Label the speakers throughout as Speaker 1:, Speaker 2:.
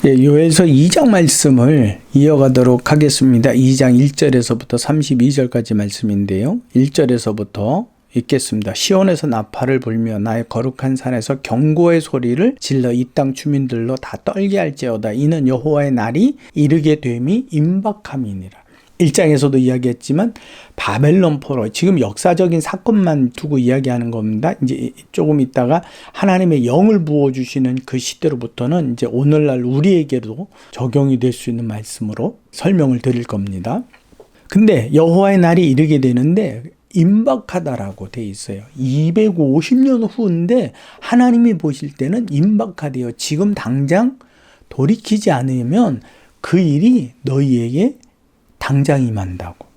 Speaker 1: 예, 요엘서 2장 말씀을 이어가도록 하겠습니다. 2장 1절에서부터 32절까지 말씀인데요. 1절에서부터 읽겠습니다. 시온에서 나팔을 불며 나의 거룩한 산에서 경고의 소리를 질러 이 땅 주민들로 다 떨게 할지어다. 이는 여호와의 날이 이르게 됨이 임박함이니라. 1장에서도 이야기했지만 바벨론 포로, 지금 역사적인 사건만 두고 이야기하는 겁니다. 이제 조금 있다가 하나님의 영을 부어주시는 그 시대로부터는 이제 오늘날 우리에게도 적용이 될 수 있는 말씀으로 설명을 드릴 겁니다. 근데 여호와의 날이 이르게 되는데 임박하다라고 돼 있어요. 250년 후인데 하나님이 보실 때는 임박하대요. 지금 당장 돌이키지 않으면 그 일이 너희에게 당장 임한다고.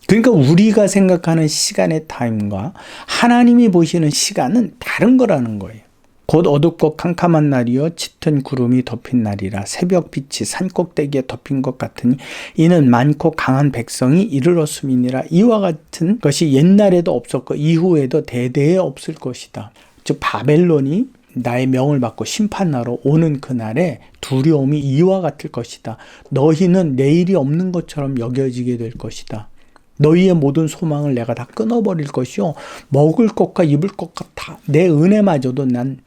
Speaker 1: 그러니까 우리가 생각하는 시간의 타임과 하나님이 보시는 시간은 다른 거라는 거예요. 곧 어둡고 캄캄한 날이요 짙은 구름이 덮인 날이라 새벽빛이 산꼭대기에 덮인 것 같으니 이는 많고 강한 백성이 이르렀음이니라. 이와 같은 것이 옛날에도 없었고 이후에도 대대에 없을 것이다. 즉 바벨론이 나의 명을 받고 심판하러 오는 그날에 두려움이 이와 같을 것이다. 너희는 내일이 없는 것처럼 여겨지게 될 것이다. 너희의 모든 소망을 내가 다 끊어버릴 것이요 먹을 것과 입을 것과 다 내 은혜마저도 난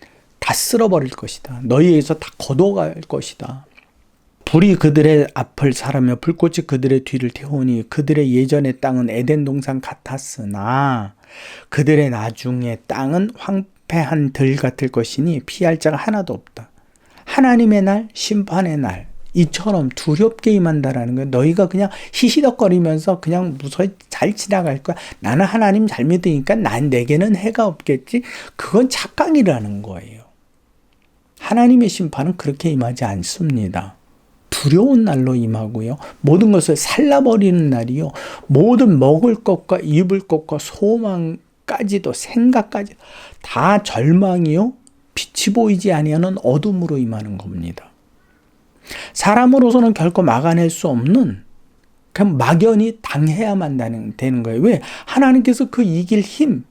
Speaker 1: 다 쓸어버릴 것이다. 너희에게서 다 거둬갈 것이다. 불이 그들의 앞을 사르며 불꽃이 그들의 뒤를 태우니 그들의 예전의 땅은 에덴 동산 같았으나 그들의 나중의 땅은 황폐한 들 같을 것이니 피할 자가 하나도 없다. 하나님의 날, 심판의 날 이처럼 두렵게 임한다라는 거예요. 너희가 그냥 히히덕거리면서 그냥 무서이 잘 지나갈 거야. 나는 하나님 잘 믿으니까 내게는 해가 없겠지. 그건 착각이라는 거예요. 하나님의 심판은 그렇게 임하지 않습니다. 두려운 날로 임하고요. 모든 것을 살라버리는 날이요. 모든 먹을 것과 입을 것과 소망까지도 생각까지 다 절망이요. 빛이 보이지 아니하는 어둠으로 임하는 겁니다. 사람으로서는 결코 막아낼 수 없는 그냥 막연히 당해야만 되는 거예요. 왜? 하나님께서 그 이길 힘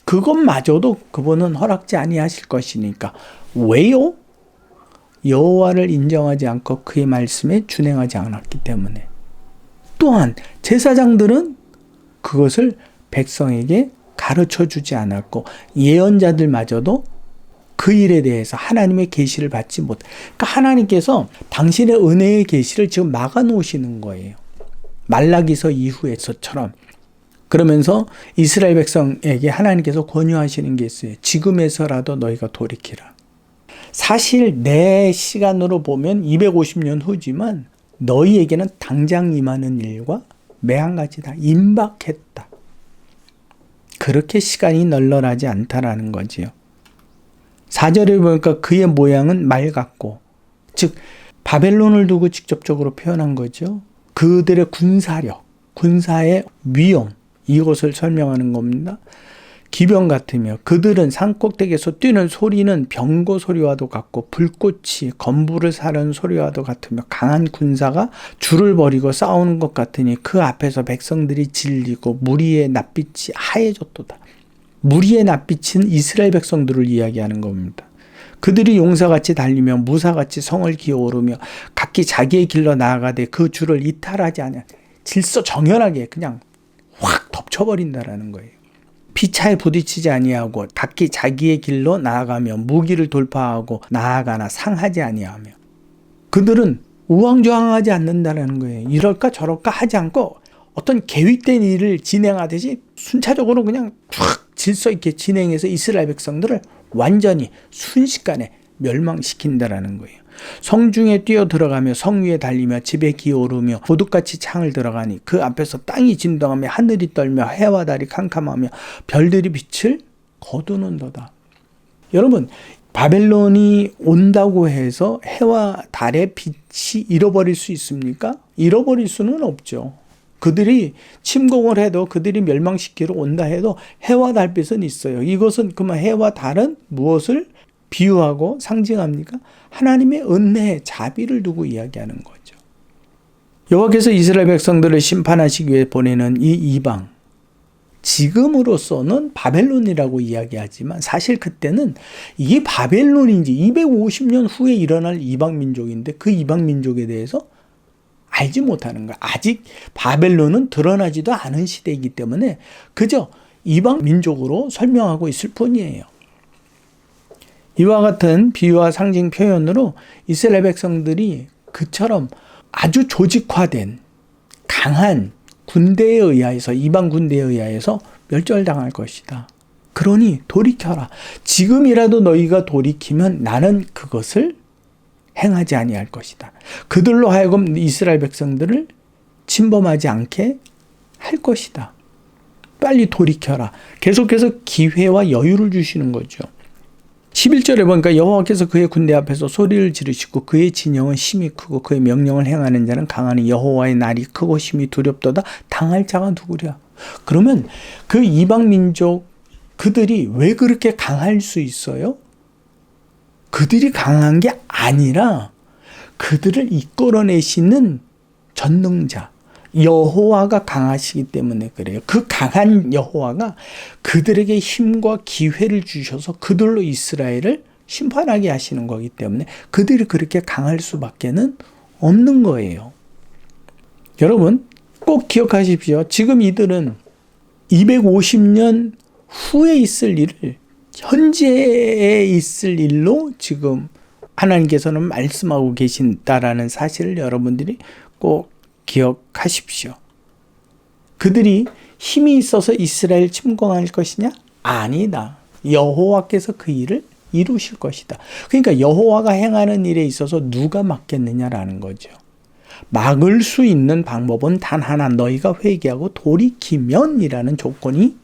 Speaker 1: 그것마저도 그분은 허락지 아니하실 것이니까. 왜요? 여호와를 인정하지 않고 그의 말씀에 준행하지 않았기 때문에. 또한 제사장들은 그것을 백성에게 가르쳐주지 않았고 예언자들마저도 그 일에 대해서 하나님의 계시를 받지 못. 그러니까 하나님께서 당신의 은혜의 계시를 지금 막아놓으시는 거예요. 말라기서 이후에서처럼. 그러면서 이스라엘 백성에게 하나님께서 권유하시는 게 있어요. 지금에서라도 너희가 돌이키라. 사실 내 시간으로 보면 250년 후지만 너희에게는 당장 임하는 일과 매한 가지다. 임박했다. 그렇게 시간이 널널하지 않다라는 거지요. 4절에 보니까 그의 모양은 말 같고, 즉 바벨론을 두고 직접적으로 표현한 거죠. 그들의 군사력, 군사의 위험, 이것을 설명하는 겁니다. 기병 같으며 그들은 산꼭대기에서 뛰는 소리는 병거 소리와도 같고 불꽃이 건부를 사르는 소리와도 같으며 강한 군사가 줄을 벌이고 싸우는 것 같으니 그 앞에서 백성들이 질리고 무리의 낯빛이 하얘졌도다. 무리의 낯빛은 이스라엘 백성들을 이야기하는 겁니다. 그들이 용사같이 달리며 무사같이 성을 기어오르며 각기 자기의 길로 나아가되 그 줄을 이탈하지 않아 질서 정연하게 그냥 확 덮쳐버린다라는 거예요. 피차에 부딪히지 아니하고 각기 자기의 길로 나아가며 무기를 돌파하고 나아가나 상하지 아니하며 그들은 우왕좌왕하지 않는다는 거예요. 이럴까 저럴까 하지 않고 어떤 계획된 일을 진행하듯이 순차적으로 그냥 쫙 질서 있게 진행해서 이스라엘 백성들을 완전히 순식간에 멸망시킨다라는 거예요. 성중에 뛰어 들어가며 성 위에 달리며 집에 기어오르며 도둑같이 창을 들어가니 그 앞에서 땅이 진동하며 하늘이 떨며 해와 달이 캄캄하며 별들이 빛을 거두는도다. 여러분, 바벨론이 온다고 해서 해와 달의 빛이 잃어버릴 수 있습니까? 잃어버릴 수는 없죠. 그들이 침공을 해도 그들이 멸망시키러 온다 해도 해와 달빛은 있어요. 이것은 그만 해와 달은 무엇을 비유하고 상징합니까? 하나님의 은혜, 자비를 두고 이야기하는 거죠. 여호와께서 이스라엘 백성들을 심판하시기 위해 보내는 이 이방, 지금으로서는 바벨론이라고 이야기하지만 사실 그때는 이게 바벨론인지 250년 후에 일어날 이방민족인데 그 이방민족에 대해서 알지 못하는 거야. 아직 바벨론은 드러나지도 않은 시대이기 때문에 그저 이방민족으로 설명하고 있을 뿐이에요. 이와 같은 비유와 상징 표현으로 이스라엘 백성들이 그처럼 아주 조직화된 강한 군대에 의하여서 이방 군대에 의하여서 멸절당할 것이다. 그러니 돌이켜라. 지금이라도 너희가 돌이키면 나는 그것을 행하지 아니할 것이다. 그들로 하여금 이스라엘 백성들을 침범하지 않게 할 것이다. 빨리 돌이켜라. 계속해서 기회와 여유를 주시는 거죠. 11절에 보니까 여호와께서 그의 군대 앞에서 소리를 지르시고 그의 진영은 심히 크고 그의 명령을 행하는 자는 강하니 여호와의 날이 크고 심히 두렵도다. 당할 자가 누구랴. 그러면 그 이방 민족 그들이 왜 그렇게 강할 수 있어요? 그들이 강한 게 아니라 그들을 이끌어내시는 전능자 여호와가 강하시기 때문에 그래요. 그 강한 여호와가 그들에게 힘과 기회를 주셔서 그들로 이스라엘을 심판하게 하시는 거기 때문에 그들이 그렇게 강할 수밖에는 없는 거예요. 여러분 꼭 기억하십시오. 지금 이들은 250년 후에 있을 일을 현재에 있을 일로 지금 하나님께서는 말씀하고 계신다라는 사실을 여러분들이 꼭 기억하십시오. 그들이 힘이 있어서 이스라엘 침공할 것이냐? 아니다. 여호와께서 그 일을 이루실 것이다. 그러니까 여호와가 행하는 일에 있어서 누가 막겠느냐라는 거죠. 막을 수 있는 방법은 단 하나, 너희가 회개하고 돌이키면이라는 조건이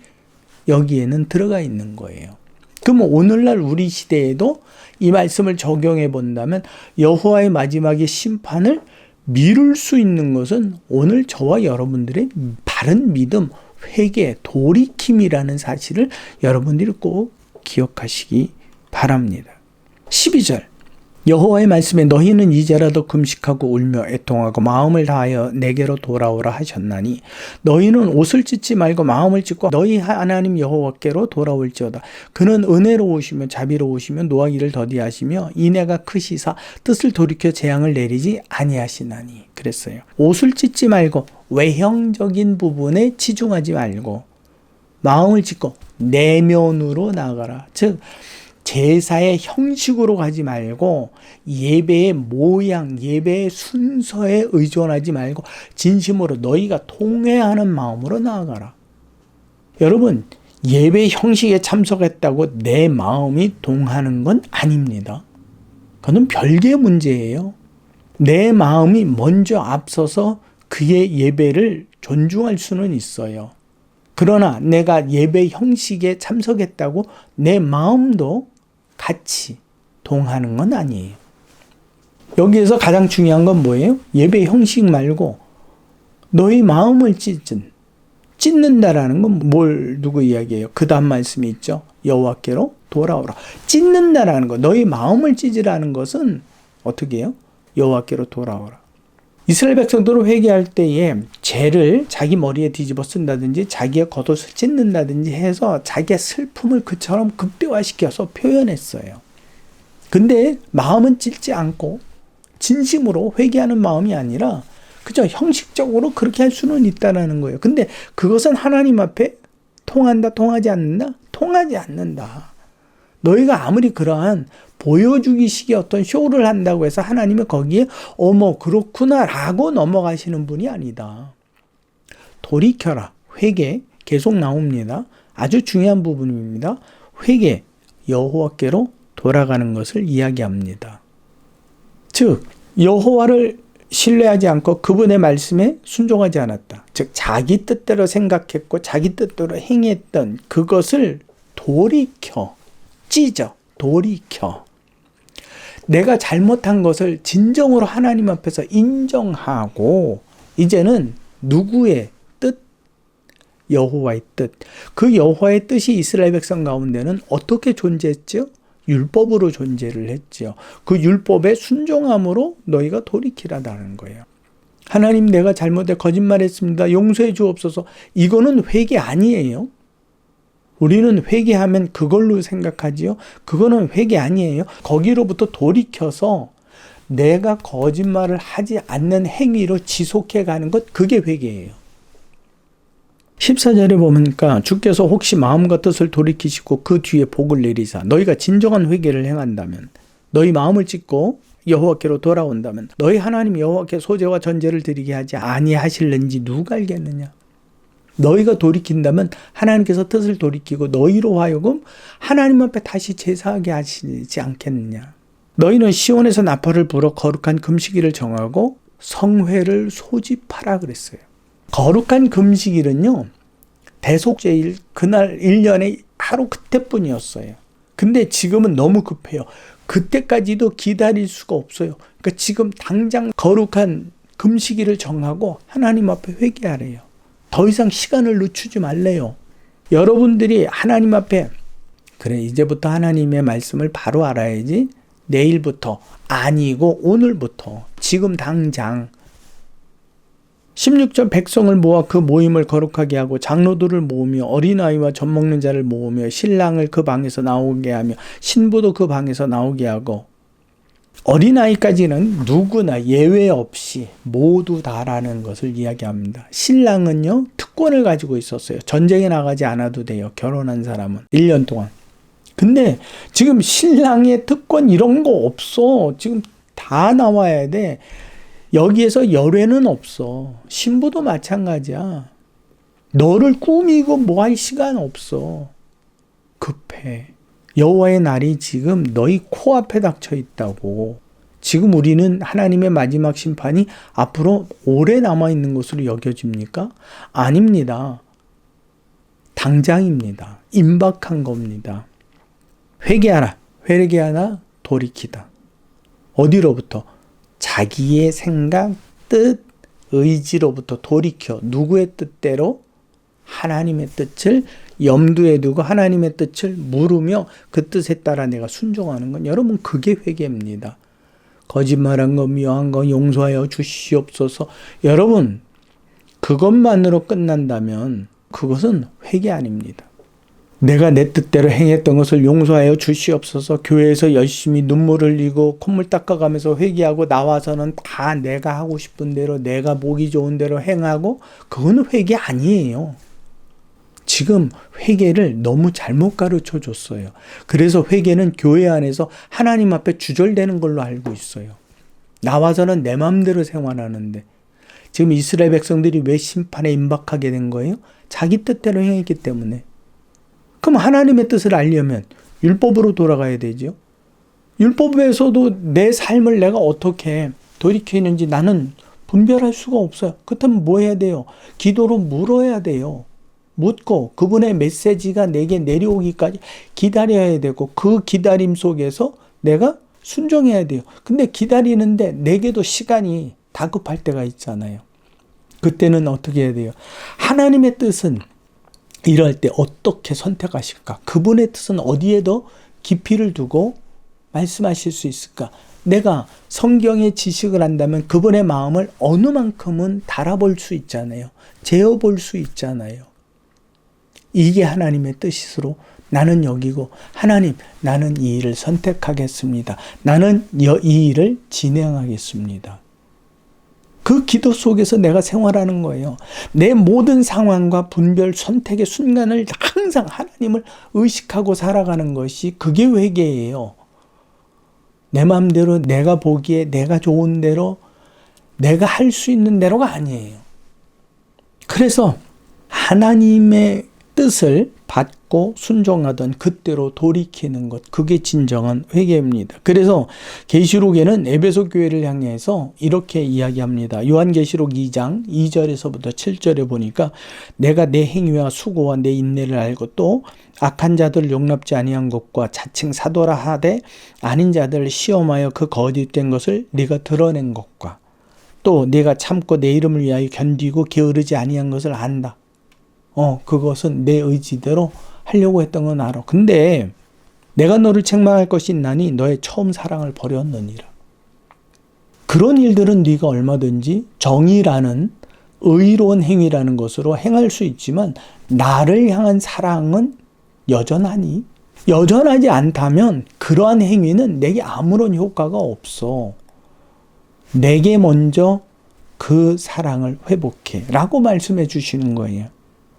Speaker 1: 여기에는 들어가 있는 거예요. 그럼 오늘날 우리 시대에도 이 말씀을 적용해 본다면 여호와의 마지막의 심판을 미룰 수 있는 것은 오늘 저와 여러분들의 바른 믿음, 회개, 돌이킴이라는 사실을 여러분들이 꼭 기억하시기 바랍니다. 12절 여호와의 말씀에 너희는 이제라도 금식하고 울며 애통하고 마음을 다하여 내게로 돌아오라 하셨나니 너희는 옷을 찢지 말고 마음을 찢고 너희 하나님 여호와께로 돌아올지어다. 그는 은혜로우시며 자비로우시며 노하기를 더디하시며 인애가 크시사 뜻을 돌이켜 재앙을 내리지 아니하시나니. 그랬어요. 옷을 찢지 말고 외형적인 부분에 치중하지 말고 마음을 찢고 내면으로 나아가라. 즉 제사의 형식으로 가지 말고 예배의 모양, 예배의 순서에 의존하지 말고 진심으로 너희가 통회하는 마음으로 나아가라. 여러분, 예배 형식에 참석했다고 내 마음이 동하는 건 아닙니다. 그건 별개의 문제예요. 내 마음이 먼저 앞서서 그의 예배를 존중할 수는 있어요. 그러나 내가 예배 형식에 참석했다고 내 마음도 같이 동하는 건 아니에요. 여기에서 가장 중요한 건 뭐예요? 예배 형식 말고 너희 마음을 찢는다라는 건 뭘 두고 이야기해요? 그 다음 말씀이 있죠. 여호와께로 돌아오라. 찢는다라는 거, 너희 마음을 찢으라는 것은 어떻게 해요? 여호와께로 돌아오라. 이스라엘 백성들은 회개할 때에 죄를 자기 머리에 뒤집어 쓴다든지 자기의 겉옷을 찢는다든지 해서 자기의 슬픔을 그처럼 극대화시켜서 표현했어요. 근데 마음은 찢지 않고 진심으로 회개하는 마음이 아니라 그저 형식적으로 그렇게 할 수는 있다는 거예요. 근데 그것은 하나님 앞에 통한다, 통하지 않는다? 통하지 않는다. 너희가 아무리 그러한 보여주기식의 어떤 쇼를 한다고 해서 하나님은 거기에 어머 그렇구나 라고 넘어가시는 분이 아니다. 돌이켜라. 회개 계속 나옵니다. 아주 중요한 부분입니다. 회개 여호와께로 돌아가는 것을 이야기합니다. 즉 여호와를 신뢰하지 않고 그분의 말씀에 순종하지 않았다. 즉 자기 뜻대로 생각했고 자기 뜻대로 행했던 그것을 돌이켜 돌이켜 내가 잘못한 것을 진정으로 하나님 앞에서 인정하고 이제는 누구의 뜻? 여호와의 뜻. 그 여호와의 뜻이 이스라엘 백성 가운데는 어떻게 존재했죠? 율법으로 존재를 했죠. 그 율법에 순종함으로 너희가 돌이키라는 거예요. 하나님 내가 잘못해 거짓말했습니다. 용서해 주옵소서. 이거는 회개 아니에요. 우리는 회개하면 그걸로 생각하지요. 그거는 회개 아니에요. 거기로부터 돌이켜서 내가 거짓말을 하지 않는 행위로 지속해 가는 것, 그게 회개예요. 14절에 보니까 주께서 혹시 마음과 뜻을 돌이키시고 그 뒤에 복을 내리사 너희가 진정한 회개를 행한다면, 너희 마음을 찢고 여호와께로 돌아온다면 너희 하나님 여호와께 소제와 전제를 드리게 하지 아니하실는지 누가 알겠느냐. 너희가 돌이킨다면 하나님께서 뜻을 돌이키고 너희로 하여금 하나님 앞에 다시 제사하게 하시지 않겠느냐. 너희는 시온에서 나팔을 불어 거룩한 금식일을 정하고 성회를 소집하라 그랬어요. 거룩한 금식일은요, 대속죄일 그날 1년에 하루 그때뿐이었어요. 근데 지금은 너무 급해요. 그때까지도 기다릴 수가 없어요. 그러니까 지금 당장 거룩한 금식일을 정하고 하나님 앞에 회개하래요. 더 이상 시간을 늦추지 말래요. 여러분들이 하나님 앞에, 그래 이제부터 하나님의 말씀을 바로 알아야지, 내일부터 아니고 오늘부터, 지금 당장 16절 백성을 모아 그 모임을 거룩하게 하고 장로들을 모으며 어린아이와 젖먹는 자를 모으며 신랑을 그 방에서 나오게 하며 신부도 그 방에서 나오게 하고, 어린아이까지는 누구나 예외 없이 모두 다라는 것을 이야기합니다. 신랑은요, 특권을 가지고 있었어요. 전쟁에 나가지 않아도 돼요. 결혼한 사람은 1년 동안. 근데 지금 신랑의 특권 이런 거 없어. 지금 다 나와야 돼. 여기에서 열애는 없어. 신부도 마찬가지야. 너를 꾸미고 뭐 할 시간 없어. 급해. 여호와의 날이 지금 너희 코앞에 닥쳐 있다고. 지금 우리는 하나님의 마지막 심판이 앞으로 오래 남아있는 것으로 여겨집니까? 아닙니다. 당장입니다. 임박한 겁니다. 회개하라. 회개하라. 돌이키다. 어디로부터? 자기의 생각, 뜻, 의지로부터 돌이켜 누구의 뜻대로? 하나님의 뜻을 염두에 두고 하나님의 뜻을 물으며 그 뜻에 따라 내가 순종하는 건, 여러분 그게 회개입니다. 거짓말한 거, 미워한 거 용서하여 주시옵소서. 여러분 그것만으로 끝난다면 그것은 회개 아닙니다. 내가 내 뜻대로 행했던 것을 용서하여 주시옵소서. 교회에서 열심히 눈물을 흘리고 콧물 닦아가면서 회개하고 나와서는 다 내가 하고 싶은 대로, 내가 보기 좋은 대로 행하고, 그거는 회개 아니에요. 지금 회개를 너무 잘못 가르쳐 줬어요. 그래서 회개는 교회 안에서 하나님 앞에 주절되는 걸로 알고 있어요. 나와서는 내 마음대로 생활하는데, 지금 이스라엘 백성들이 왜 심판에 임박하게 된 거예요? 자기 뜻대로 행했기 때문에. 그럼 하나님의 뜻을 알려면 율법으로 돌아가야 되죠. 율법에서도 내 삶을 내가 어떻게 돌이키는지 나는 분별할 수가 없어요. 그렇다면 뭐 해야 돼요? 기도로 물어야 돼요. 묻고 그분의 메시지가 내게 내려오기까지 기다려야 되고, 그 기다림 속에서 내가 순종해야 돼요. 근데 기다리는데 내게도 시간이 다급할 때가 있잖아요. 그때는 어떻게 해야 돼요? 하나님의 뜻은 이럴 때 어떻게 선택하실까? 그분의 뜻은 어디에 더 깊이를 두고 말씀하실 수 있을까? 내가 성경의 지식을 한다면 그분의 마음을 어느 만큼은 달아볼 수 있잖아요. 재어볼 수 있잖아요. 이게 하나님의 뜻으로 나는 여기고, 하나님 나는 이 일을 선택하겠습니다. 나는 이 일을 진행하겠습니다. 그 기도 속에서 내가 생활하는 거예요. 내 모든 상황과 분별, 선택의 순간을 항상 하나님을 의식하고 살아가는 것이, 그게 회개예요. 내 마음대로, 내가 보기에 내가 좋은 대로, 내가 할 수 있는 대로가 아니에요. 그래서 하나님의 뜻을 받고 순종하던 그때로 돌이키는 것, 그게 진정한 회개입니다. 그래서 계시록에는 에베소 교회를 향해서 이렇게 이야기합니다. 요한계시록 2장 2절에서부터 7절에 보니까, 내가 내 행위와 수고와 내 인내를 알고 또 악한 자들을 용납지 아니한 것과 자칭 사도라 하되 아닌 자들을 시험하여 그 거짓된 것을 네가 드러낸 것과 또 네가 참고 내 이름을 위하여 견디고 게으르지 아니한 것을 안다. 그것은 내 의지대로 하려고 했던 건 알아. 근데 내가 너를 책망할 것이 있나니 너의 처음 사랑을 버렸느니라. 그런 일들은 네가 얼마든지 정의라는, 의로운 행위라는 것으로 행할 수 있지만 나를 향한 사랑은 여전하니? 여전하지 않다면 그러한 행위는 내게 아무런 효과가 없어. 내게 먼저 그 사랑을 회복해 라고 말씀해 주시는 거예요.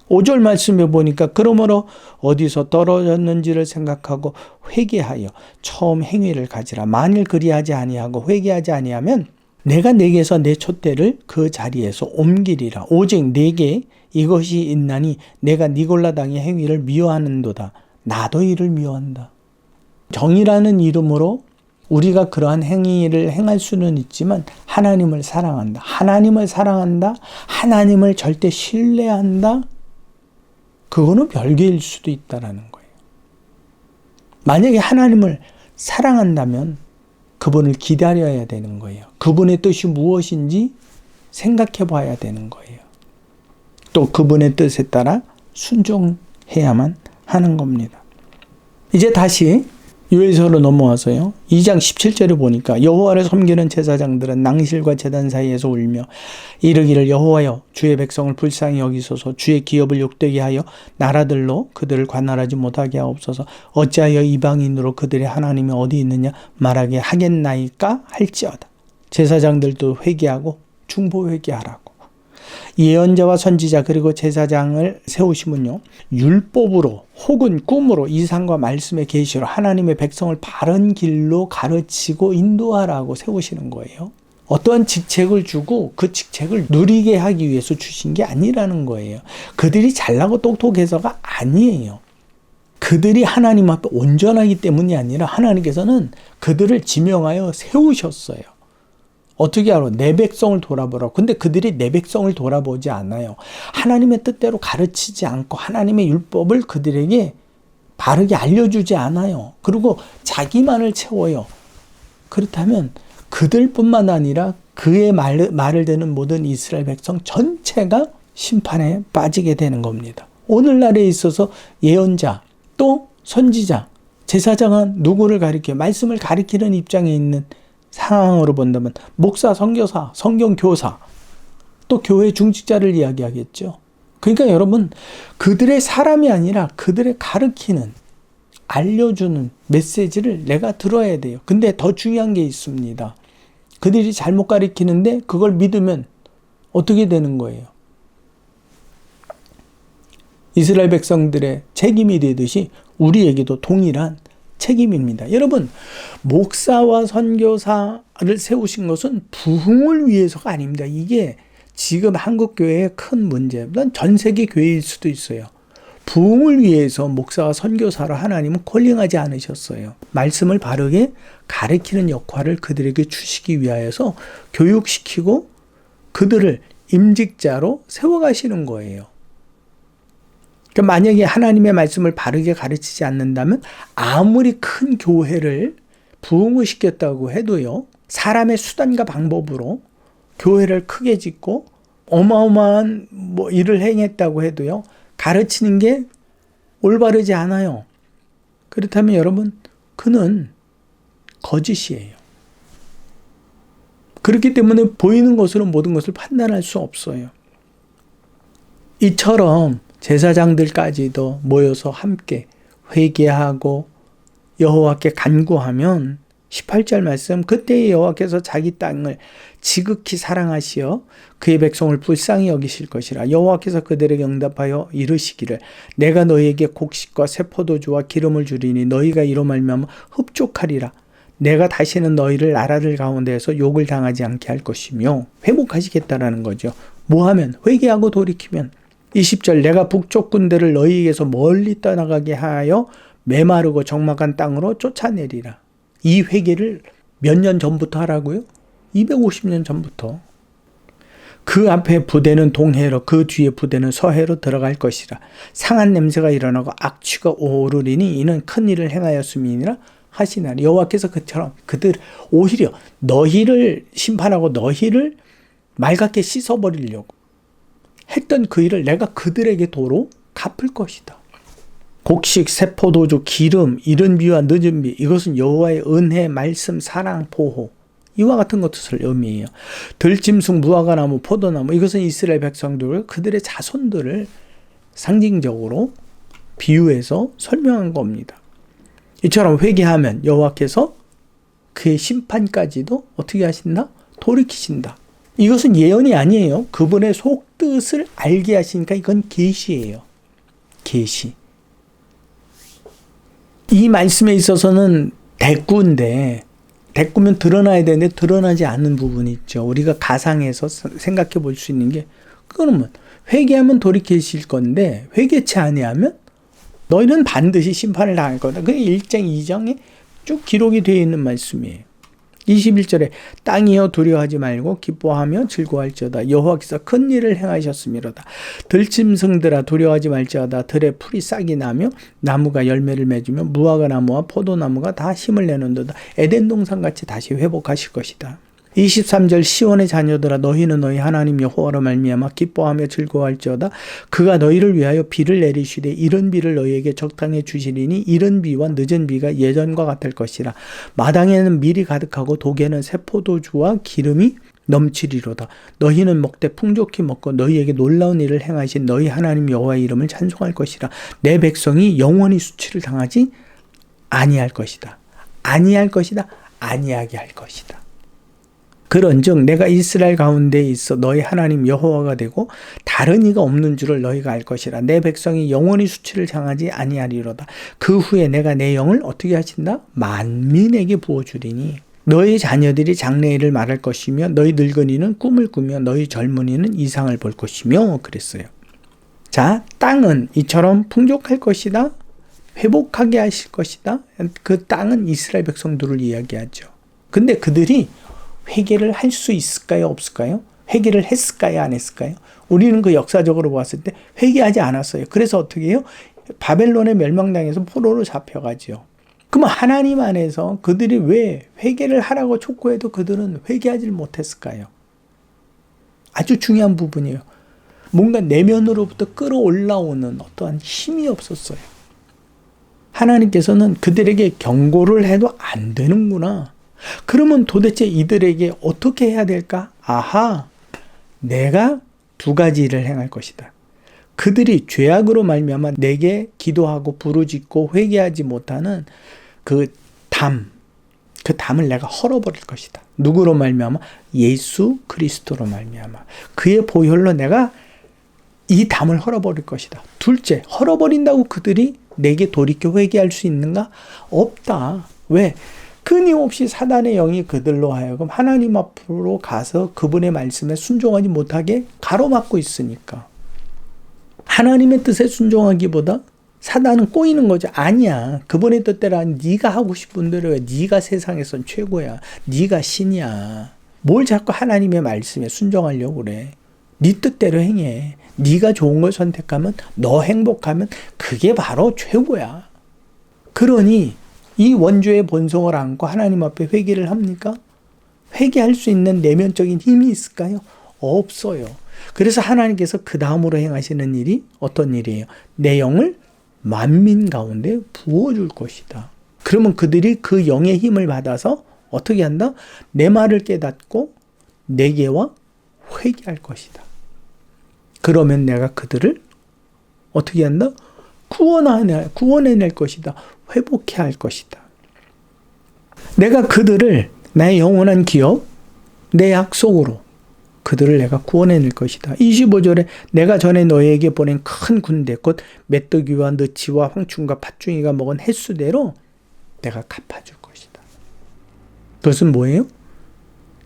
Speaker 1: 5절 말씀해 보니까 그러므로 어디서 떨어졌는지를 생각하고 회개하여 처음 행위를 가지라. 만일 그리하지 아니하고 회개하지 아니하면 내가 내게서 내 촛대를 그 자리에서 옮기리라. 오직 내게 이것이 있나니 내가 니골라 당의 행위를 미워하는도다. 나도 이를 미워한다. 정의라는 이름으로 우리가 그러한 행위를 행할 수는 있지만 하나님을 사랑한다. 하나님을 사랑한다. 하나님을 절대 신뢰한다. 그거는 별개일 수도 있다라는 거예요. 만약에 하나님을 사랑한다면 그분을 기다려야 되는 거예요. 그분의 뜻이 무엇인지 생각해 봐야 되는 거예요. 또 그분의 뜻에 따라 순종해야만 하는 겁니다. 이제 다시 요엘서로 넘어와서요. 2장 17절에 보니까 여호와를 섬기는 제사장들은 낭실과 제단 사이에서 울며 이르기를 여호와여 주의 백성을 불쌍히 여기소서 주의 기업을 욕되게 하여 나라들로 그들을 관할하지 못하게 하옵소서 어찌하여 이방인으로 그들의 하나님이 어디 있느냐 말하게 하겠나이까 할지어다. 제사장들도 회개하고 중보 회개하라고. 예언자와 선지자 그리고 제사장을 세우시면요. 율법으로 혹은 꿈으로 이상과 말씀의 계시로 하나님의 백성을 바른 길로 가르치고 인도하라고 세우시는 거예요. 어떠한 직책을 주고 그 직책을 누리게 하기 위해서 주신 게 아니라는 거예요. 그들이 잘나고 똑똑해서가 아니에요. 그들이 하나님 앞에 온전하기 때문이 아니라 하나님께서는 그들을 지명하여 세우셨어요. 어떻게 알아? 내 백성을 돌아보라고. 근데 그들이 내 백성을 돌아보지 않아요. 하나님의 뜻대로 가르치지 않고 하나님의 율법을 그들에게 바르게 알려주지 않아요. 그리고 자기만을 채워요. 그렇다면 그들뿐만 아니라 그의 말을 듣는 모든 이스라엘 백성 전체가 심판에 빠지게 되는 겁니다. 오늘날에 있어서 예언자, 또 선지자, 제사장은 누구를 가리켜? 말씀을 가리키는 입장에 있는 상황으로 본다면 목사, 선교사, 성경교사, 또 교회 중직자를 이야기하겠죠. 그러니까 여러분 그들의 사람이 아니라 그들의 가르치는, 알려주는 메시지를 내가 들어야 돼요. 근데 더 중요한 게 있습니다. 그들이 잘못 가르치는데 그걸 믿으면 어떻게 되는 거예요? 이스라엘 백성들의 책임이 되듯이 우리에게도 동일한 책임입니다. 여러분, 목사와 선교사를 세우신 것은 부흥을 위해서가 아닙니다. 이게 지금 한국교회의 큰 문제, 전 세계 교회일 수도 있어요. 부흥을 위해서 목사와 선교사로 하나님은 콜링하지 않으셨어요. 말씀을 바르게 가르치는 역할을 그들에게 주시기 위하여서 교육시키고 그들을 임직자로 세워가시는 거예요. 그러니까 만약에 하나님의 말씀을 바르게 가르치지 않는다면 아무리 큰 교회를 부흥을 시켰다고 해도요. 사람의 수단과 방법으로 교회를 크게 짓고 어마어마한 일을 행했다고 해도요. 가르치는 게 올바르지 않아요. 그렇다면 여러분, 그는 거짓이에요. 그렇기 때문에 보이는 것으로 모든 것을 판단할 수 없어요. 이처럼 제사장들까지도 모여서 함께 회개하고 여호와께 간구하면 18절 말씀, 그때 여호와께서 자기 땅을 지극히 사랑하시어 그의 백성을 불쌍히 여기실 것이라. 여호와께서 그들에게 응답하여 이르시기를 내가 너희에게 곡식과 새 포도주와 기름을 주리니 너희가 이로 말미암아 흡족하리라. 내가 다시는 너희를 나라들 가운데에서 욕을 당하지 않게 할 것이며 회복하시겠다라는 거죠. 뭐하면? 회개하고 돌이키면. 20절 내가 북쪽 군대를 너희에게서 멀리 떠나가게 하여 메마르고 적막한 땅으로 쫓아내리라. 이 회개를 몇 년 전부터 하라고요? 250년 전부터. 그 앞에 부대는 동해로 그 뒤에 부대는 서해로 들어갈 것이라. 상한 냄새가 일어나고 악취가 오르리니 이는 큰 일을 행하였음이니라 하시나니. 여호와께서 그처럼 그들 오히려 너희를 심판하고 너희를 맑게 씻어버리려고 했던 그 일을 내가 그들에게 도로 갚을 것이다. 곡식, 새 포도주, 기름, 이른 비와 늦은 비, 이것은 여호와의 은혜, 말씀, 사랑, 보호, 이와 같은 것을 의미해요. 들짐승, 무화과나무, 포도나무, 이것은 이스라엘 백성들, 그들의 자손들을 상징적으로 비유해서 설명한 겁니다. 이처럼 회개하면 여호와께서 그의 심판까지도 어떻게 하신다? 돌이키신다. 이것은 예언이 아니에요. 그분의 속뜻을 알게 하시니까 이건 계시예요. 계시. 이 말씀에 있어서는 대꾸인데, 대꾸면 드러나야 되는데 드러나지 않는 부분이 있죠. 우리가 가상해서 생각해 볼 수 있는 게, 그러면 회개하면 돌이키실 건데 회개치 아니하면 너희는 반드시 심판을 당할 거다. 그게 1장 2장에 쭉 기록이 되어 있는 말씀이에요. 21절에 땅이여 두려워하지 말고 기뻐하며 즐거워할지어다. 여호와께서 큰 일을 행하셨음이로다. 들짐승들아 두려워하지 말지어다. 들에 풀이 싹이 나며 나무가 열매를 맺으며 무화과 나무와 포도나무가 다 힘을 내는도다. 에덴 동산같이 다시 회복하실 것이다. 23절 시온의 자녀들아 너희는 너희 하나님 여호와로 말미암아 기뻐하며 즐거워할지어다. 그가 너희를 위하여 비를 내리시되 이른 비를 너희에게 적당히 주시리니 이른 비와 늦은 비가 예전과 같을 것이라. 마당에는 밀이 가득하고 독에는 새 포도주와 기름이 넘치리로다. 너희는 먹되 풍족히 먹고 너희에게 놀라운 일을 행하신 너희 하나님 여호와의 이름을 찬송할 것이라. 내 백성이 영원히 수치를 당하지 아니할 것이다. 아니할 것이다. 아니하게 할 것이다. 그런즉 내가 이스라엘 가운데 있어 너희 하나님 여호와가 되고 다른 이가 없는 줄을 너희가 알 것이라. 내 백성이 영원히 수치를 당하지 아니하리로다. 그 후에 내가 내 영을 어떻게 하신다? 만민에게 부어주리니 너희 자녀들이 장래일을 말할 것이며 너희 늙은이는 꿈을 꾸며 너희 젊은이는 이상을 볼 것이며 그랬어요. 자, 땅은 이처럼 풍족할 것이다. 회복하게 하실 것이다. 그 땅은 이스라엘 백성들을 이야기하죠. 근데 그들이 회개를 할 수 있을까요? 없을까요? 회개를 했을까요? 안 했을까요? 우리는 그 역사적으로 봤을 때 회개하지 않았어요. 그래서 어떻게 해요? 바벨론에 멸망당해서 포로로 잡혀가죠. 그럼 하나님 안에서 그들이 왜 회개를 하라고 촉구해도 그들은 회개하지 못했을까요? 아주 중요한 부분이에요. 뭔가 내면으로부터 끌어올라오는 어떠한 힘이 없었어요. 하나님께서는 그들에게 경고를 해도 안 되는구나. 그러면 도대체 이들에게 어떻게 해야 될까? 아하, 내가 두 가지 일을 행할 것이다. 그들이 죄악으로 말미암아 내게 기도하고 부르짖고 회개하지 못하는 그 담을 내가 헐어버릴 것이다. 누구로 말미암아? 예수 그리스도로 말미암아. 그의 보혈로 내가 이 담을 헐어버릴 것이다. 둘째, 헐어버린다고 그들이 내게 돌이켜 회개할 수 있는가? 없다. 왜? 끊임없이 사단의 영이 그들로 하여금 하나님 앞으로 가서 그분의 말씀에 순종하지 못하게 가로막고 있으니까. 하나님의 뜻에 순종하기보다 사단은 꼬이는 거죠. 아니야. 그분의 뜻대로 네가 하고 싶은 대로 해. 네가 세상에선 최고야. 네가 신이야. 뭘 자꾸 하나님의 말씀에 순종하려고 그래. 네 뜻대로 행해. 네가 좋은 걸 선택하면, 너 행복하면 그게 바로 최고야. 그러니 이 원죄의 본성을 안고 하나님 앞에 회개를 합니까? 회개할 수 있는 내면적인 힘이 있을까요? 없어요. 그래서 하나님께서 그 다음으로 행하시는 일이 어떤 일이에요? 내 영을 만민 가운데 부어줄 것이다. 그러면 그들이 그 영의 힘을 받아서 어떻게 한다? 내 말을 깨닫고 내게와 회개할 것이다. 그러면 내가 그들을 어떻게 한다? 구원해낼 것이다. 회복해 할 것이다. 내가 그들을 나의 영원한 기업, 내 약속으로 그들을 내가 구원해낼 것이다. 25절에 내가 전에 너희에게 보낸 큰 군대 곧 메뚜기와 느치와 황충과 팥중이가 먹은 횟수대로 내가 갚아줄 것이다. 그것은 뭐예요?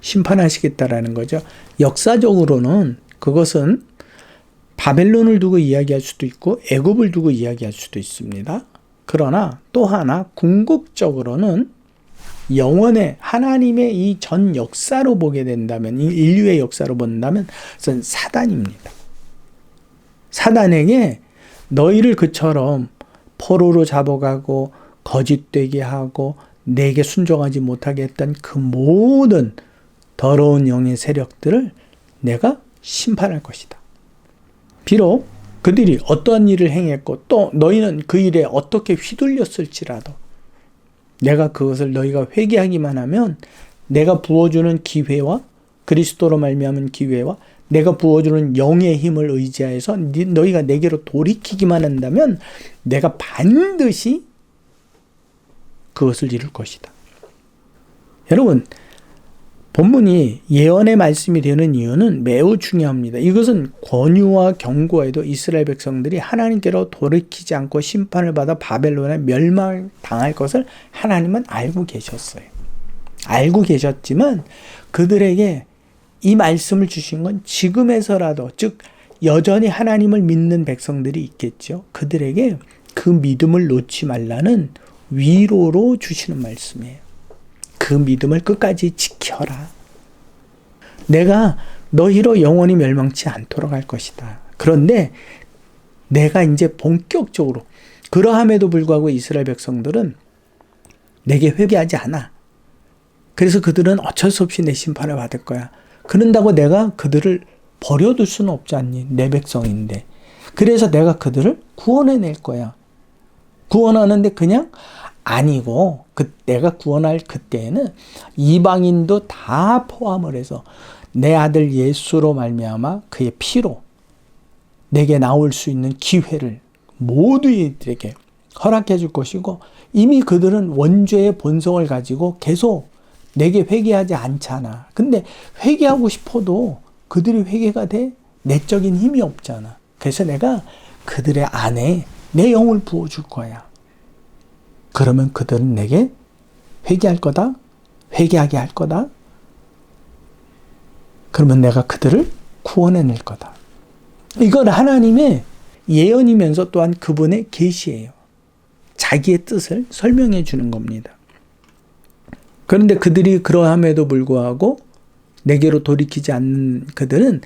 Speaker 1: 심판하시겠다라는 거죠. 역사적으로는 그것은 바벨론을 두고 이야기할 수도 있고 애굽을 두고 이야기할 수도 있습니다. 그러나 또 하나 궁극적으로는 영원의 하나님의 이 전 역사로 보게 된다면, 이 인류의 역사로 본다면 그것은 사단입니다. 사단에게 너희를 그처럼 포로로 잡아가고 거짓되게 하고 내게 순종하지 못하게 했던 그 모든 더러운 영의 세력들을 내가 심판할 것이다. 비록 그들이 어떠한 일을 행했고 또 너희는 그 일에 어떻게 휘둘렸을지라도 내가 그것을 너희가 회개하기만 하면 내가 부어주는 기회와 그리스도로 말미암은 기회와 내가 부어주는 영의 힘을 의지하여서 너희가 내게로 돌이키기만 한다면 내가 반드시 그것을 이룰 것이다. 여러분, 본문이 예언의 말씀이 되는 이유는 매우 중요합니다. 이것은 권유와 경고에도 이스라엘 백성들이 하나님께로 돌이키지 않고 심판을 받아 바벨론에 멸망당할 것을 하나님은 알고 계셨어요. 알고 계셨지만 그들에게 이 말씀을 주신 건 지금에서라도, 즉 여전히 하나님을 믿는 백성들이 있겠죠. 그들에게 그 믿음을 놓지 말라는 위로로 주시는 말씀이에요. 그 믿음을 끝까지 지켜라. 내가 너희로 영원히 멸망치 않도록 할 것이다. 그런데 내가 이제 본격적으로, 그러함에도 불구하고 이스라엘 백성들은 내게 회개하지 않아. 그래서 그들은 어쩔 수 없이 내 심판을 받을 거야. 그런다고 내가 그들을 버려둘 수는 없지 않니? 내 백성인데. 그래서 내가 그들을 구원해낼 거야. 구원하는데 그냥 아니고, 내가 구원할 그때에는 이방인도 다 포함을 해서 내 아들 예수로 말미암아 그의 피로 내게 나올 수 있는 기회를 모두들에게 허락해 줄 것이고, 이미 그들은 원죄의 본성을 가지고 계속 내게 회개하지 않잖아. 근데 회개하고 싶어도 그들이 회개가 돼? 내적인 힘이 없잖아. 그래서 내가 그들의 안에 내 영을 부어줄 거야. 그러면 그들은 내게 회개할 거다. 회개하게 할 거다. 그러면 내가 그들을 구원해낼 거다. 이건 하나님의 예언이면서 또한 그분의 계시예요. 자기의 뜻을 설명해 주는 겁니다. 그런데 그들이 그러함에도 불구하고 내게로 돌이키지 않는 그들은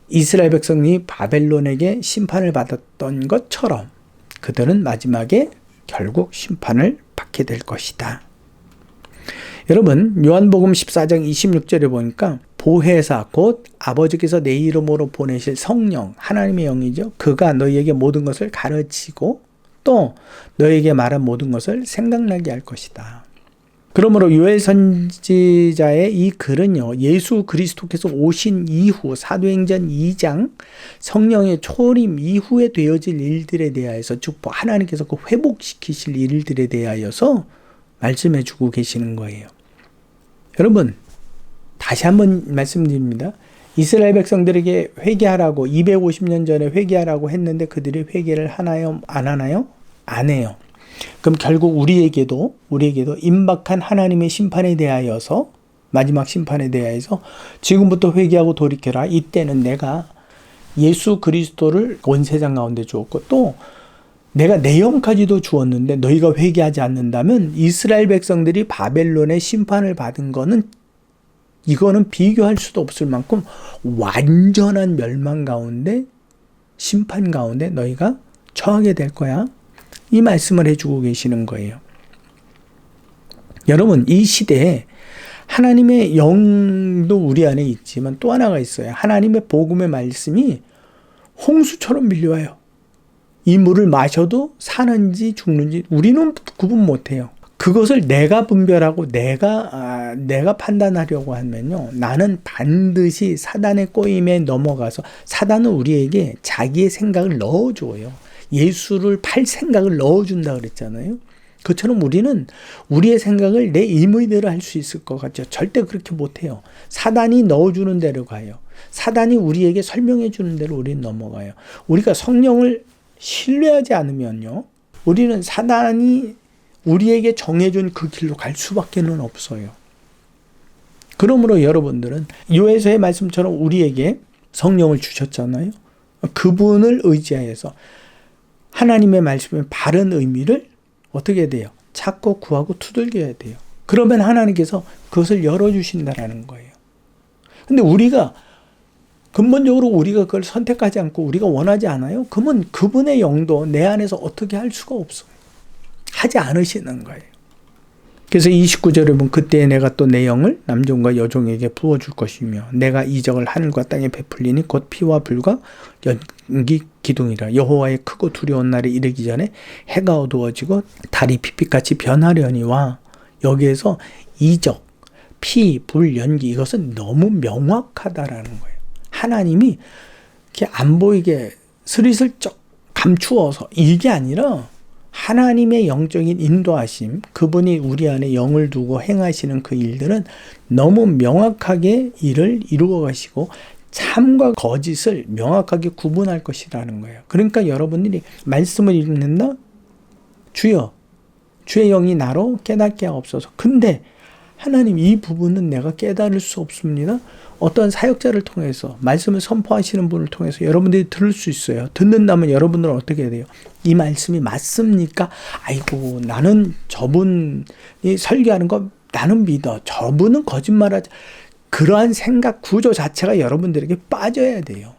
Speaker 1: 이스라엘 백성이 바벨론에게 심판을 받았던 것처럼 그들은 마지막에 결국 심판을 받게 될 것이다. 여러분, 요한복음 14장 26절에 보니까 보혜사 곧 아버지께서 내 이름으로 보내실 성령, 하나님의 영이죠. 그가 너희에게 모든 것을 가르치고 또 너희에게 말한 모든 것을 생각나게 할 것이다. 그러므로 요엘 선지자의 이 글은요, 예수 그리스도께서 오신 이후 사도행전 2장 성령의 초림 이후에 되어질 일들에 대하여서, 즉 하나님께서 그 회복시키실 일들에 대하여서 말씀해 주고 계시는 거예요. 여러분, 다시 한번 말씀드립니다. 이스라엘 백성들에게 회개하라고 250년 전에 회개하라고 했는데 그들이 회개를 하나요? 안 하나요? 안 해요. 그럼 결국 우리에게도 임박한 하나님의 심판에 대하여서, 마지막 심판에 대하여서 지금부터 회개하고 돌이켜라. 이때는 내가 예수 그리스도를 온 세상 가운데 주었고 또 내가 내 영까지도 주었는데 너희가 회개하지 않는다면 이스라엘 백성들이 바벨론의 심판을 받은 거는, 이거는 비교할 수도 없을 만큼 완전한 멸망 가운데, 심판 가운데 너희가 처하게 될 거야. 이 말씀을 해주고 계시는 거예요. 여러분, 이 시대에 하나님의 영도 우리 안에 있지만 또 하나가 있어요. 하나님의 복음의 말씀이 홍수처럼 밀려와요. 이 물을 마셔도 사는지 죽는지 우리는 구분 못해요. 그것을 내가 분별하고 내가 판단하려고 하면요, 나는 반드시 사단의 꼬임에 넘어가서, 사단은 우리에게 자기의 생각을 넣어줘요. 예수를 팔 생각을 넣어준다 그랬잖아요. 그처럼 우리는 우리의 생각을 내 임의대로 할 수 있을 것 같죠. 절대 그렇게 못해요. 사단이 넣어주는 대로 가요. 사단이 우리에게 설명해 주는 대로 우리는 넘어가요. 우리가 성령을 신뢰하지 않으면요, 우리는 사단이 우리에게 정해준 그 길로 갈 수밖에는 없어요. 그러므로 여러분들은 요에서의 말씀처럼 우리에게 성령을 주셨잖아요. 그분을 의지하여서 하나님의 말씀의 바른 의미를 어떻게 돼요? 찾고 구하고 두들겨야 돼요. 그러면 하나님께서 그것을 열어주신다라는 거예요. 근데 우리가 근본적으로 우리가 그걸 선택하지 않고 우리가 원하지 않아요? 그러면 그분의 영도 내 안에서 어떻게 할 수가 없어요. 하지 않으시는 거예요. 그래서 29절에 보면 그때 내가 또 내 영을 남종과 여종에게 부어줄 것이며 내가 이적을 하늘과 땅에 베풀리니 곧 피와 불과 연기 기둥이라. 여호와의 크고 두려운 날에 이르기 전에 해가 어두워지고 달이 빛빛같이 변하려니와. 여기에서 이적, 피, 불, 연기 이것은 너무 명확하다라는 거예요. 하나님이 이렇게 안 보이게 스리슬쩍 감추어서 이게 아니라 하나님의 영적인 인도하심, 그분이 우리 안에 영을 두고 행하시는 그 일들은 너무 명확하게 일을 이루어 가시고 참과 거짓을 명확하게 구분할 것이라는 거예요. 그러니까 여러분들이 말씀을 읽는다? 주여, 주의 영이 나로 깨닫게 하옵소서. 근데 하나님 이 부분은 내가 깨달을 수 없습니다. 어떤 사역자를 통해서 말씀을 선포하시는 분을 통해서 여러분들이 들을 수 있어요. 듣는다면 여러분들은 어떻게 해야 돼요? 이 말씀이 맞습니까? 아이고 나는 저분이 설교하는 거 나는 믿어. 저분은 거짓말하지. 그러한 생각 구조 자체가 여러분들에게 빠져야 돼요.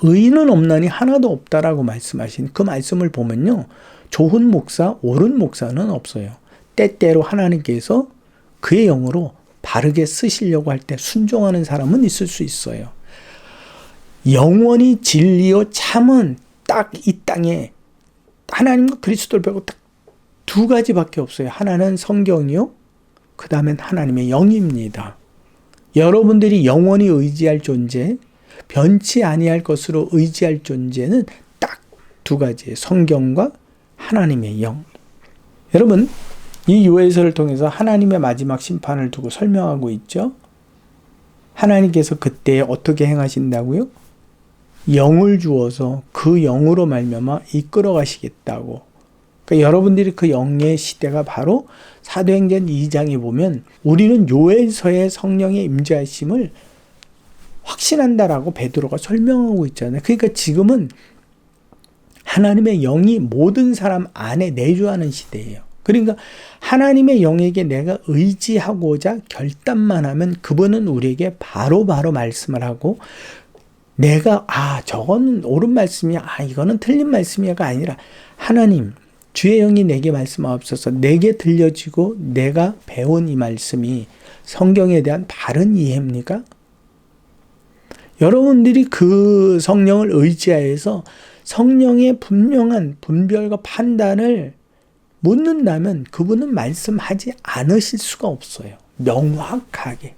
Speaker 1: 의인은 없나니 하나도 없다라고 말씀하신 그 말씀을 보면요. 좋은 목사, 옳은 목사는 없어요. 때때로 하나님께서 그의 영으로 바르게 쓰시려고 할 때 순종하는 사람은 있을 수 있어요. 영원히 진리요 참은 딱 이 땅에 하나님과 그리스도를 배우고 딱 두 가지밖에 없어요. 하나는 성경이요. 그 다음엔 하나님의 영입니다. 여러분들이 영원히 의지할 존재, 변치 아니할 것으로 의지할 존재는 딱 두 가지예요. 성경과 하나님의 영. 여러분, 이 요엘서를 통해서 하나님의 마지막 심판을 두고 설명하고 있죠. 하나님께서 그때 어떻게 행하신다고요? 영을 주어서 그 영으로 말미암아 이끌어 가시겠다고. 그러니까 여러분들이 그 영의 시대가 바로 사도행전 2장에 보면 우리는 요엘서의 성령의 임재하심을 확신한다라고 베드로가 설명하고 있잖아요. 그러니까 지금은 하나님의 영이 모든 사람 안에 내주하는 시대예요. 그러니까 하나님의 영에게 내가 의지하고자 결단만 하면 그분은 우리에게 바로바로 말씀을 하고 내가 저거는 옳은 말씀이야, 이거는 틀린 말씀이야가 아니라 하나님 주의 영이 내게 말씀하옵소서. 내게 들려지고 내가 배운 이 말씀이 성경에 대한 바른 이해입니까? 여러분들이 그 성령을 의지하여서 성령의 분명한 분별과 판단을 묻는다면 그분은 말씀하지 않으실 수가 없어요. 명확하게.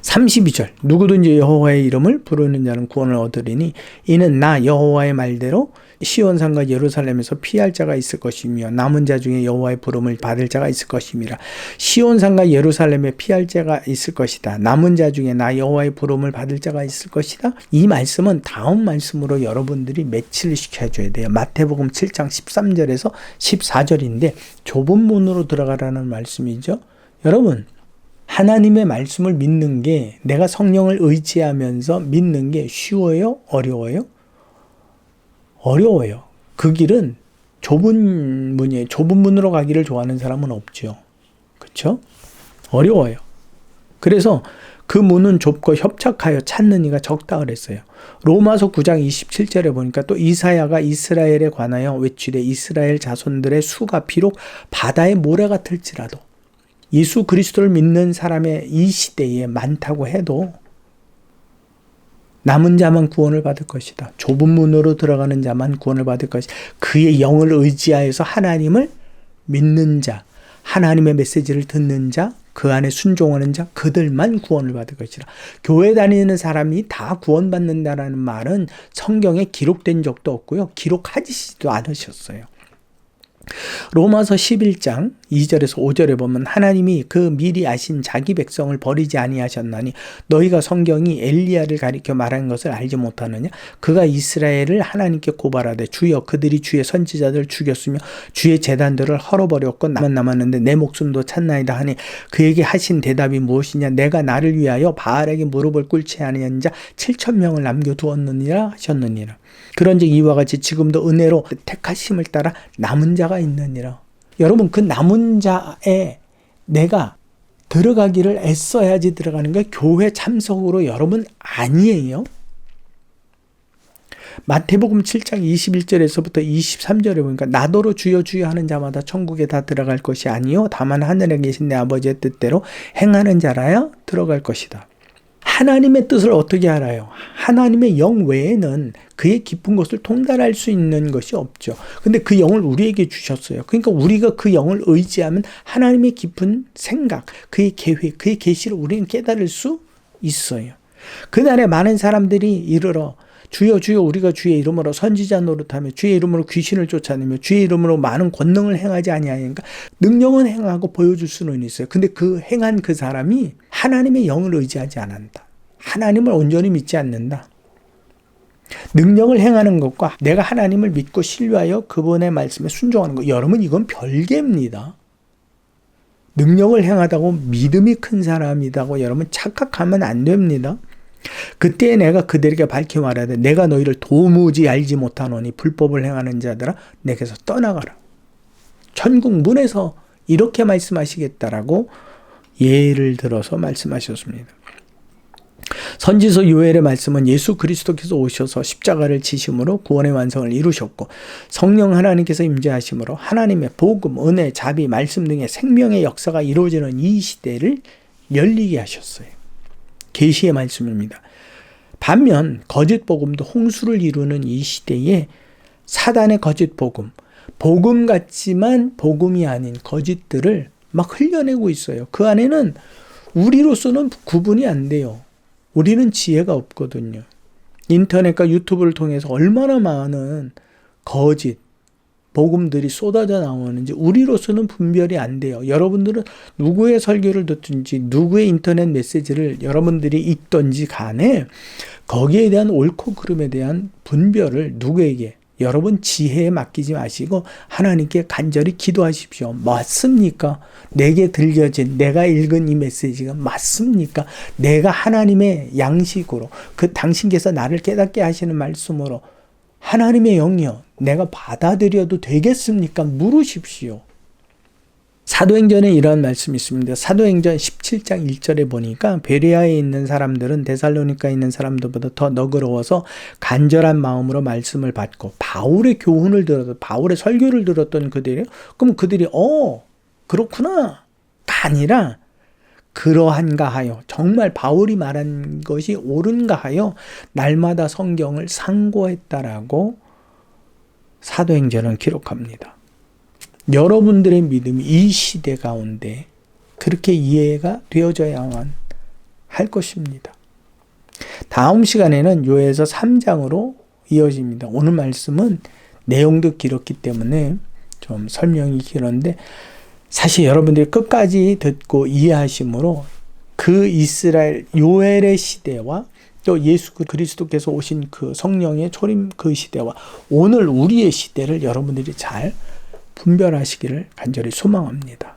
Speaker 1: 32절 누구든지 여호와의 이름을 부르는 자는 구원을 얻으리니 이는 나 여호와의 말대로 시온산과 예루살렘에서 피할 자가 있을 것이며 남은 자 중에 여호와의 부름을 받을 자가 있을 것임이라. 시온산과 예루살렘에 피할 자가 있을 것이다. 남은 자 중에 나 여호와의 부름을 받을 자가 있을 것이다. 이 말씀은 다음 말씀으로 여러분들이 매치를 시켜줘야 돼요. 마태복음 7장 13절에서 14절인데 좁은 문으로 들어가라는 말씀이죠. 여러분, 하나님의 말씀을 믿는 게 내가 성령을 의지하면서 믿는 게 쉬워요? 어려워요? 어려워요. 그 길은 좁은 문이에요. 좁은 문으로 가기를 좋아하는 사람은 없죠. 그렇죠? 어려워요. 그래서 그 문은 좁고 협착하여 찾는 이가 적다 그랬어요. 로마서 9장 27절에 보니까 또 이사야가 이스라엘에 관하여 외치되 이스라엘 자손들의 수가 비록 바다의 모래 같을지라도 예수 그리스도를 믿는 사람의 이 시대에 많다고 해도 남은 자만 구원을 받을 것이다. 좁은 문으로 들어가는 자만 구원을 받을 것이다. 그의 영을 의지하여서 하나님을 믿는 자, 하나님의 메시지를 듣는 자, 그 안에 순종하는 자, 그들만 구원을 받을 것이다. 교회 다니는 사람이 다 구원받는다라는 말은 성경에 기록된 적도 없고요. 기록하지도 않으셨어요. 로마서 11장 2절에서 5절에 보면 하나님이 그 미리 아신 자기 백성을 버리지 아니하셨나니 너희가 성경이 엘리야를 가리켜 말하는 것을 알지 못하느냐. 그가 이스라엘을 하나님께 고발하되 주여 그들이 주의 선지자들을 죽였으며 주의 제단들을 헐어버렸고 나만 남았는데 내 목숨도 찾나이다 하니 그에게 하신 대답이 무엇이냐. 내가 나를 위하여 바알에게 무릎을 꿇지 아니한 자 7,000명을 남겨두었느니라 하셨느니라. 그런즉 이와 같이 지금도 은혜로 택하심을 따라 남은 자가 있느니라. 여러분, 그 남은 자에 내가 들어가기를 애써야지 들어가는 게 교회 참석으로 여러분 아니에요. 마태복음 7장 21절에서부터 23절에 보니까 나더러 주여 주여 하는 자마다 천국에 다 들어갈 것이 아니요 다만 하늘에 계신 내 아버지의 뜻대로 행하는 자라야 들어갈 것이다. 하나님의 뜻을 어떻게 알아요? 하나님의 영 외에는 그의 깊은 것을 통달할 수 있는 것이 없죠. 근데 그 영을 우리에게 주셨어요. 그러니까 우리가 그 영을 의지하면 하나님의 깊은 생각, 그의 계획, 그의 계시를 우리는 깨달을 수 있어요. 그날에 많은 사람들이 이르러 주여 주여 우리가 주의 이름으로 선지자 노릇하며 주의 이름으로 귀신을 쫓아내며 주의 이름으로 많은 권능을 행하지 아니하니까 능력은 행하고 보여줄 수는 있어요. 근데 그 행한 그 사람이 하나님의 영을 의지하지 않는다. 하나님을 온전히 믿지 않는다. 능력을 행하는 것과 내가 하나님을 믿고 신뢰하여 그분의 말씀에 순종하는 것, 여러분 이건 별개입니다. 능력을 행하다고 믿음이 큰 사람이라고 여러분 착각하면 안 됩니다. 그때 내가 그들에게 밝히 말하되 내가 너희를 도무지 알지 못하노니 불법을 행하는 자들아 내게서 떠나가라. 천국 문에서 이렇게 말씀하시겠다라고 예를 들어서 말씀하셨습니다. 선지서 요엘의 말씀은 예수 그리스도께서 오셔서 십자가를 지심으로 구원의 완성을 이루셨고 성령 하나님께서 임재하심으로 하나님의 복음, 은혜, 자비, 말씀 등의 생명의 역사가 이루어지는 이 시대를 열리게 하셨어요. 계시의 말씀입니다. 반면 거짓 복음도 홍수를 이루는 이 시대에 사단의 거짓 복음, 복음 같지만 복음이 아닌 거짓들을 막 흘려내고 있어요. 그 안에는 우리로서는 구분이 안 돼요. 우리는 지혜가 없거든요. 인터넷과 유튜브를 통해서 얼마나 많은 거짓 복음들이 쏟아져 나오는지 우리로서는 분별이 안 돼요. 여러분들은 누구의 설교를 듣든지 누구의 인터넷 메시지를 여러분들이 읽든지 간에 거기에 대한 옳고 그름에 대한 분별을 누구에게 여러분 지혜에 맡기지 마시고 하나님께 간절히 기도하십시오. 맞습니까? 내게 들려진 내가 읽은 이 메시지가 맞습니까? 내가 하나님의 양식으로 그 당신께서 나를 깨닫게 하시는 말씀으로 하나님의 영이여 내가 받아들여도 되겠습니까? 물으십시오. 사도행전에 이런 말씀이 있습니다. 사도행전 17장 1절에 보니까 베레아에 있는 사람들은 데살로니카에 있는 사람들보다 더 너그러워서 간절한 마음으로 말씀을 받고 바울의 교훈을 들어도 바울의 설교를 들었던 그들이 그럼 그들이 그렇구나 가 아니라 그러한가 하여 정말 바울이 말한 것이 옳은가 하여 날마다 성경을 상고했다라고 사도행전은 기록합니다. 여러분들의 믿음이 이 시대 가운데 그렇게 이해가 되어져야만 할 것입니다. 다음 시간에는 요엘서 3장으로 이어집니다. 오늘 말씀은 내용도 길었기 때문에 좀 설명이 길었는데 사실 여러분들이 끝까지 듣고 이해하심으로 그 이스라엘 요엘의 시대와 또 예수 그리스도께서 오신 그 성령의 초림 그 시대와 오늘 우리의 시대를 여러분들이 잘 분별하시기를 간절히 소망합니다.